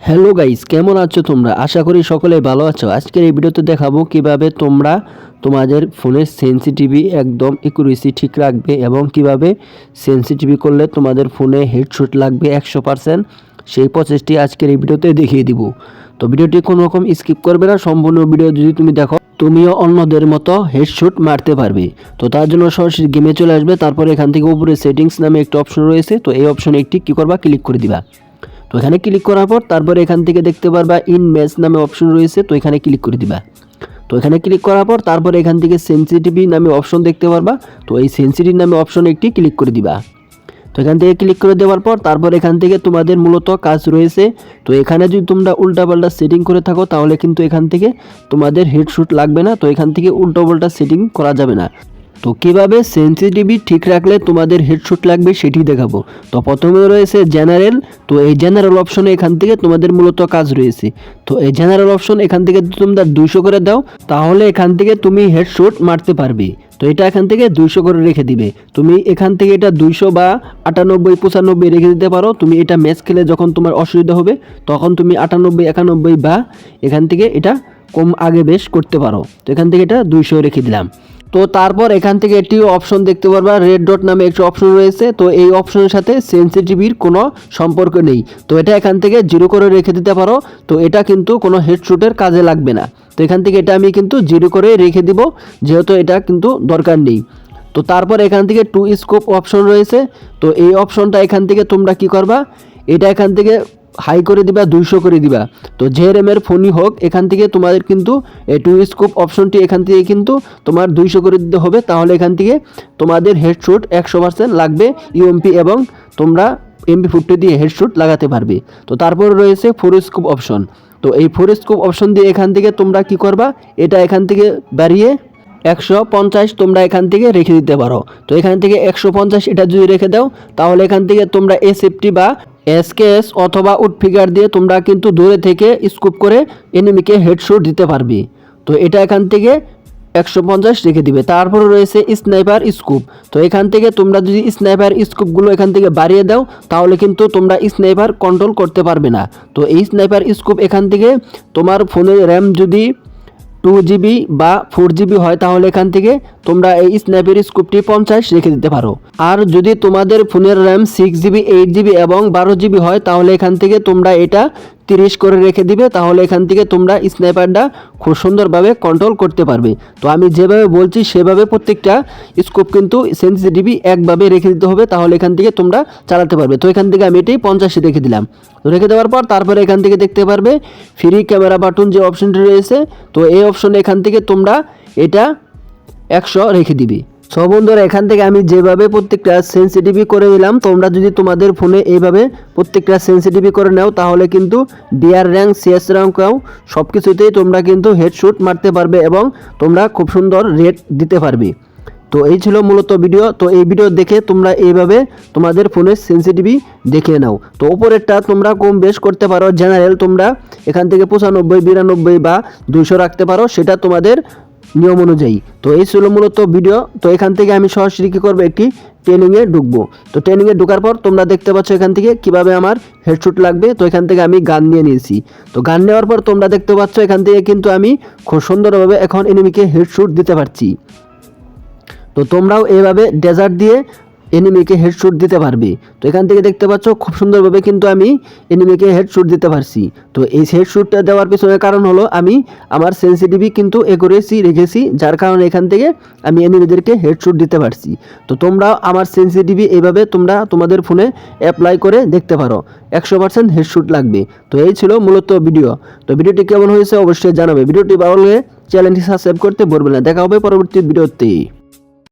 Hello guys, কেমন আছো তোমরা? আশা করি সকলেই ভালো আছো। আজকের এই ভিডিওতে দেখাবো কিভাবে তোমরা তোমাদের ফোনের সেনসিটিভি একদম একুরেসি ঠিক রাখবে এবং কিভাবে সেনসিটিভি করলে তোমাদের ফোনে হেডশট লাগবে 100%। সেই প্রসেসটি আজকের এই ভিডিওতে দেখিয়ে দিব। তো ভিডিওটি কোনো রকম স্কিপ করবে না, সম্পূর্ণ ভিডিও যদি তুমি দেখো তুমিও অন্যদের মতো হেডশট মারতে পারবে। তো তার জন্য সরাসরি গেমে চলে আসবে। তারপর এখান থেকে উপরে সেটিংস নামে একটা অপশন রয়েছে, তো এই অপশনে একটি কী করবা, ক্লিক করে দিবা। তো এখানে ক্লিক করার পর তারপরে এখান থেকে দেখতে পারবা ইন ম্যাচ নামে অপশন রয়েছে, তো এখানে ক্লিক করে দিবা। তো এখানে ক্লিক করার পর তারপরে এখান থেকে সেনসিটিভি নামে অপশন দেখতে পারবা, তো এই সেনসিটিভ নামে অপশন একটি ক্লিক করে দিবা। তো এখান থেকে ক্লিক করে দেওয়ার পর তারপর এখান থেকে তোমাদের মূলত কাজ রয়েছে। তো এখানে যদি তোমরা উল্টাপাল্টা সেটিং করে থাকো তাহলে কিন্তু এখান থেকে তোমাদের হেডশট লাগবে না। তো এখান থেকে উল্টাপাল্টা সেটিং করা যাবে না। তো কীভাবে সেনসিটিভি ঠিক রাখলে তোমাদের হেডশট লাগবে সেটি দেখাবো। তো প্রথমে রয়েছে জেনারেল। তো এই জেনারেল অপশনে এখান থেকে তোমাদের মূলত কাজ রয়েছে। তো এই জেনারেল অপশন এখান থেকে তোমরা 200 করে দাও, তাহলে এখান থেকে তুমি হেডশট মারতে পারবে। তো এটা এখান থেকে 200 করে রেখে দিবে। তুমি এখান থেকে এটা 200 বা 98 95 রেখে দিতে পারো। তুমি এটা ম্যাচ খেলে যখন তোমার অসুবিধা হবে তখন তুমি 98 91 বা এখান থেকে এটা কম আগে বেশ করতে পারো। তো এখান থেকে এটা 200 রেখে দিলাম। তো তারপর এখান থেকে একটি অপশন দেখতে পারবা, রেড ডট নামে একটি অপশন রয়েছে। তো এই অপশনের সাথে সেনসিটিভির কোনো সম্পর্ক নেই। তো এটা এখান থেকে 0 করে রেখে দিতে পারো। তো এটা কিন্তু কোনো হেডশটের কাজে লাগবে না। তো এখান থেকে এটা আমি কিন্তু 0 করে রেখে দিব, যেহেতু এটা কিন্তু দরকার নেই। তো তারপর এখান থেকে টু স্কোপ অপশন রয়েছে। তো এই অপশনটা এখান থেকে তোমরা কি করবা, এটা এখান থেকে হাই করে দিবা, 200 করে দিবা। তো যে র্যামের ফোনই হোক এখান থেকে তোমাদের কিন্তু এই টু স্কোপ অপশনটি এখান থেকে কিন্তু তোমার 200 করে দিতে হবে, তাহলে এখান থেকে তোমাদের হেডশট 100% লাগবে ইউএমপি এবং তোমরা MP40 দিয়ে হেডশট লাগাতে পারবে। তো তারপর রয়েছে ফোর স্কোপ অপশন। তো এই ফোর স্কোপ অপশন দিয়ে এখান থেকে তোমরা কি করবা, এটা এখান থেকে বাড়িয়ে 150 তোমরা এখান থেকে রেখে দিতে পারো। তো এখান থেকে 150 এটা যদি রেখে দাও তাহলে এখান থেকে তোমরা SFT বা SKS অথবা উড ফিগার দিয়ে তোমরা কিন্তু দূরে থেকে স্কুপ করে এনিমিকে হেডশট দিতে পারবে। তো এটা এখান থেকে 150 রেখে দিবে। তারপরে রয়েছে স্নাইপার স্কুপ। তো এখান থেকে তোমরা যদি স্নাইপার স্কুপগুলো এখান থেকে বাড়িয়ে দাও তাহলে কিন্তু তোমরা স্নাইপার কন্ট্রোল করতে পারবে না। তো এই স্নাইপার স্কুপ এখান থেকে তোমার ফোনের র্যাম যদি 2GB বা 4GB হয় তাহলে এখান থেকে তোমরা এই স্ন্যাপের স্কোপটি 50 রেখে দিতে পারো। আর যদি তোমাদের ফোনের র্যাম 6GB 8GB এবং 12GB হয় তাহলে এখান থেকে তোমরা এটা 30 করে রেখে দিবে, তাহলে এখান থেকে তোমরা স্ন্যাপারটা খুব সুন্দরভাবে কন্ট্রোল করতে পারবে। তো আমি যেভাবে বলছি সেভাবে প্রত্যেকটা স্কোপ কিন্তু সেনসিটিভি একভাবে রেখে দিতে হবে, তাহলে এখান থেকে তোমরা চালাতে পারবে। তো এখান থেকে আমি এটি 50 রেখে দিলাম। তো রেখে দেওয়ার পর তারপরে এখান থেকে দেখতে পারবে ফ্রি ক্যামেরা বাটন যে অপশনটি রয়েছে। তো এই অপশনে এখান থেকে তোমরা এটা 100 রেখে দিবে। সো বন্ধুরা, এখান থেকে আমি যেভাবে প্রত্যেকটা সেনসিটিভি করে নিলাম, তোমরা যদি তোমাদের ফোনে এইভাবে প্রত্যেকটা সেনসিটিভি করে নাও তাহলে কিন্তু ডিআর র্যাঙ্ক CS র্যাঙ্কও সব কিছুতেই তোমরা কিন্তু হেডশট মারতে পারবে এবং তোমরা খুব সুন্দর রেট দিতে পারবে। তো এই ছিল মূলত ভিডিও। তো এই ভিডিও দেখে তোমরা এইভাবে তোমাদের ফোনের সেনসিটিভি দেখে নাও। তো উপরেরটা তোমরা কম বেশ করতে পারো, জেনারেল তোমরা এখান থেকে 95 92 বা 200 রাখতে পারো, সেটা তোমাদের নিয়ম অনুযায়ী। তো এই ছিল মূলত ভিডিও। তো এখান থেকে আমি সরাসরি কী করবো, একটি ট্রেনিংয়ে ঢুকবো। তো ট্রেনিংয়ে ঢোকার পর তোমরা দেখতে পাচ্ছ এখান থেকে কিভাবে আমার হেডশট লাগবে। তো এখান থেকে আমি গান নিয়ে নিয়েছি। তো গান নেওয়ার পর তোমরা দেখতে পাচ্ছ এখান থেকে কিন্তু আমি খুব সুন্দরভাবে এখন এনিমিকে হেডশট দিতে পারছি। তো তোমরাও এইভাবে ডেজার্ট দিয়ে এনিমিকে হেডশট দিতে পারবে। তো এখান থেকে দেখতে পাচ্ছ খুব সুন্দরভাবে কিন্তু আমি এনিমিকে হেডশট দিতে পারছি। তো এই হেডশটটা দেওয়ার পিছনে কারণ হলো আমি আমার সেনসিটিভি কিন্তু একুরেসি রেখেছি, যার কারণে এখান থেকে আমি এনিমিদেরকে হেডশট দিতে পারছি। তো তোমরাও আমার সেনসিটিভি এইভাবে তোমরা তোমাদের ফোনে অ্যাপ্লাই করে দেখতে পারো, 100% হেডশট লাগবে। তো এই ছিল মূলত ভিডিও। তো ভিডিওটি কেমন হয়েছে অবশ্যই জানাবে। ভিডিওটি ভালো লাগলে চ্যানেলটি সাবস্ক্রাইব করতে ভুলবেন না। দেখা হবে পরবর্তী ভিডিওতে।